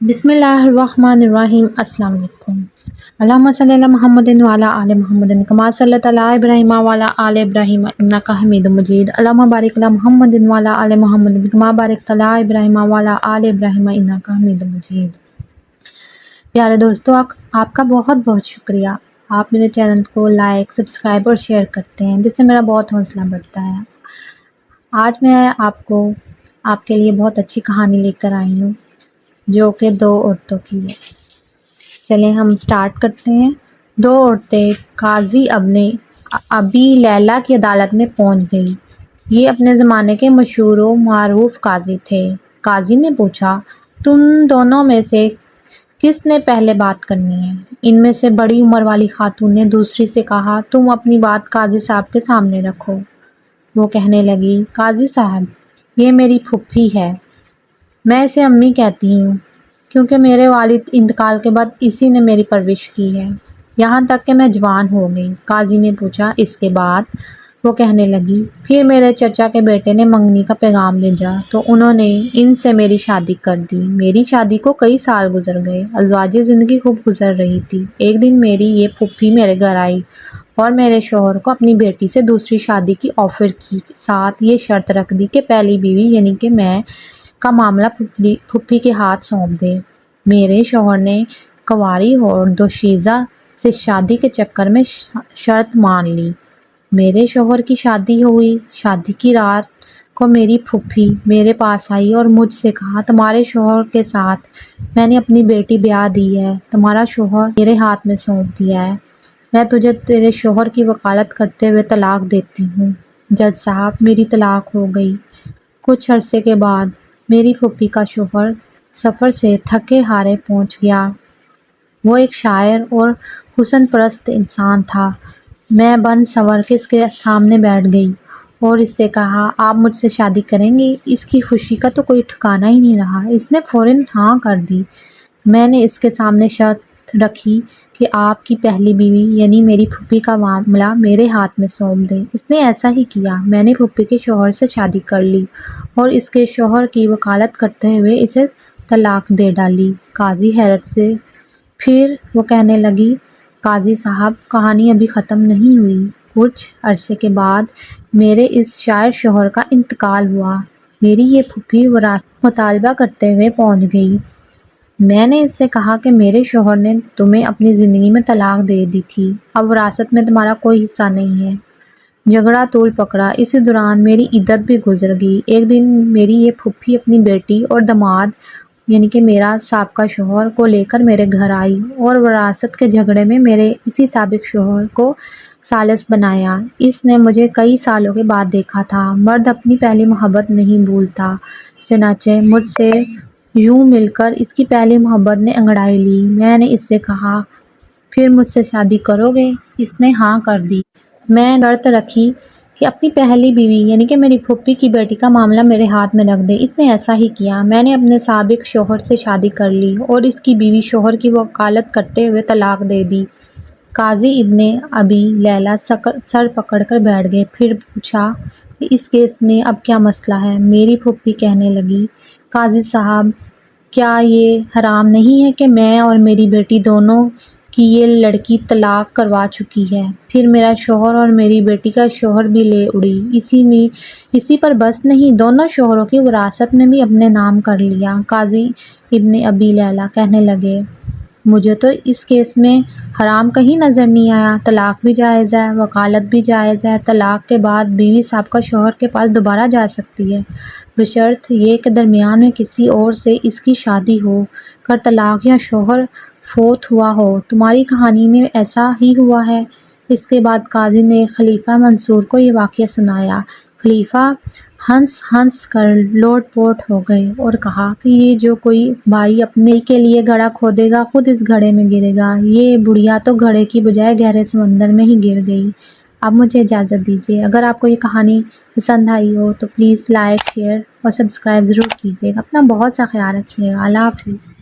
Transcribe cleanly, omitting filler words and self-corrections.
بسم اللہ الرحمن الرحیم۔ السلام علیکم۔ اللہم صلی علی محمد وعلی آل محمد کما صلیت علی ابراہیم وعلی آل ابراہیم انک حمید مجید۔ اللہم بارک علی محمد وعلی آل محمد کما بارکت علی ابراہیم وعلی آل ابراہیم انک حمید مجید۔ پیارے دوستو، آپ کا بہت بہت شکریہ۔ آپ میرے چینل کو لائک، سبسکرائب اور شیئر کرتے ہیں، جس سے میرا بہت حوصلہ بڑھتا ہے۔ آج میں آپ کے لیے بہت اچھی کہانی لے کر آئی ہوں، جو کہ دو عورتوں کی ہے۔ چلیں ہم سٹارٹ کرتے ہیں۔ دو عورتیں قاضی ابی لیلہ کی عدالت میں پہنچ گئی۔ یہ اپنے زمانے کے مشہور و معروف قاضی تھے۔ قاضی نے پوچھا، تم دونوں میں سے کس نے پہلے بات کرنی ہے؟ ان میں سے بڑی عمر والی خاتون نے دوسری سے کہا، تم اپنی بات قاضی صاحب کے سامنے رکھو۔ وہ کہنے لگی، قاضی صاحب، یہ میری پھوپھی ہے۔ میں اسے امی کہتی ہوں، کیونکہ میرے والد انتقال کے بعد اسی نے میری پرورش کی ہے، یہاں تک کہ میں جوان ہو گئی۔ قاضی نے پوچھا، اس کے بعد؟ وہ کہنے لگی، پھر میرے چچا کے بیٹے نے منگنی کا پیغام بھیجا تو انہوں نے ان سے میری شادی کر دی۔ میری شادی کو کئی سال گزر گئے، ازواجی زندگی خوب گزر رہی تھی۔ ایک دن میری یہ پھوپھی میرے گھر آئی اور میرے شوہر کو اپنی بیٹی سے دوسری شادی کی آفر کی، ساتھ یہ شرط رکھ دی کہ پہلی بیوی یعنی کہ میں کا معاملہ پھوپھی کے ہاتھ سونپ دے۔ میرے شوہر نے کنواری اور دوشیزہ سے شادی کے چکر میں شرط مان لی۔ میرے شوہر کی شادی ہوئی۔ شادی کی رات کو میری پھوپھی میرے پاس آئی اور مجھ سے کہا، تمہارے شوہر کے ساتھ میں نے اپنی بیٹی بیاہ دی ہے، تمہارا شوہر میرے ہاتھ میں سونپ دیا ہے، میں تجھے تیرے شوہر کی وکالت کرتے ہوئے طلاق دیتی ہوں۔ جج صاحب، میری طلاق ہو گئی۔ کچھ عرصے کے بعد میری پھوپھی کا شوہر سفر سے تھکے ہارے پہنچ گیا۔ وہ ایک شاعر اور حسن پرست انسان تھا۔ میں بن سنور کے اس کے سامنے بیٹھ گئی اور اس سے کہا، آپ مجھ سے شادی کریں گے؟ اس کی خوشی کا تو کوئی ٹھکانہ ہی نہیں رہا۔ اس نے فوراً ہاں کر دی۔ میں نے اس کے سامنے شرط رکھی کہ آپ کی پہلی بیوی یعنی میری پھوپھی کا معاملہ میرے ہاتھ میں سونپ دیں۔ اس نے ایسا ہی کیا۔ میں نے پھوپھی کے شوہر سے شادی کر لی اور اس کے شوہر کی وکالت کرتے ہوئے اسے طلاق دے ڈالی۔ قاضی حیرت سے پھر وہ کہنے لگی، قاضی صاحب، کہانی ابھی ختم نہیں ہوئی۔ کچھ عرصے کے بعد میرے اس شاعر شوہر کا انتقال ہوا۔ میری یہ پھوپھی وراثت مطالبہ کرتے ہوئے پہنچ گئی۔ میں نے اس سے کہا کہ میرے شوہر نے تمہیں اپنی زندگی میں طلاق دے دی تھی، اب وراثت میں تمہارا کوئی حصہ نہیں ہے۔ جھگڑا طول پکڑا۔ اسی دوران میری عدت بھی گزر گئی۔ ایک دن میری یہ پھوپھی اپنی بیٹی اور داماد یعنی کہ میرا سابقہ شوہر کو لے کر میرے گھر آئی اور وراثت کے جھگڑے میں میرے اسی سابق شوہر کو ثالث بنایا۔ اس نے مجھے کئی سالوں کے بعد دیکھا تھا۔ مرد اپنی پہلی محبت نہیں بھولتا، چنانچہ مجھ سے یوں مل کر اس کی پہلی محبت نے انگڑائی لی۔ میں نے اس سے کہا، پھر مجھ سے شادی کرو گے؟ اس نے ہاں کر دی۔ میں شرط رکھی کہ اپنی پہلی بیوی یعنی کہ میری پھوپھی کی بیٹی کا معاملہ میرے ہاتھ میں رکھ دے۔ اس نے ایسا ہی کیا۔ میں نے اپنے سابق شوہر سے شادی کر لی اور اس کی بیوی شوہر کی وکالت کرتے ہوئے طلاق دے دی۔ قاضی ابن ابی لیلہ سر پکڑ کر بیٹھ گئے۔ پھر پوچھا کہ اس کیس میں اب کیا مسئلہ ہے؟ میری پھوپھی کہنے لگی، قاضی صاحب، کیا یہ حرام نہیں ہے کہ میں اور میری بیٹی دونوں کی یہ لڑکی طلاق کروا چکی ہے، پھر میرا شوہر اور میری بیٹی کا شوہر بھی لے اڑی، اسی پر بس نہیں، دونوں شوہروں کی وراثت میں بھی اپنے نام کر لیا۔ قاضی ابن ابی لیلہ کہنے لگے، مجھے تو اس کیس میں حرام کہیں نظر نہیں آیا۔ طلاق بھی جائز ہے، وکالت بھی جائز ہے۔ طلاق کے بعد بیوی سابقہ شوہر کے پاس دوبارہ جا سکتی ہے، بشرط یہ کہ درمیان میں کسی اور سے اس کی شادی ہو کر طلاق یا شوہر فوت ہوا ہو۔ تمہاری کہانی میں ایسا ہی ہوا ہے۔ اس کے بعد قاضی نے خلیفہ منصور کو یہ واقعہ سنایا۔ خلیفہ ہنس ہنس کر لوٹ پوٹ ہو گئے اور کہا کہ یہ جو کوئی بھائی اپنے کے لیے گھڑا کھودے گا خود اس گھڑے میں گرے گا۔ یہ بڑھیا تو گھڑے کی بجائے گہرے سمندر میں ہی گر گئی۔ اب مجھے اجازت دیجیے۔ اگر آپ کو یہ کہانی پسند آئی ہو تو پلیز لائک، شیئر اور سبسکرائب ضرور کیجیے گا۔ اپنا بہت سا خیال رکھیے گا۔ اللہ حافظ۔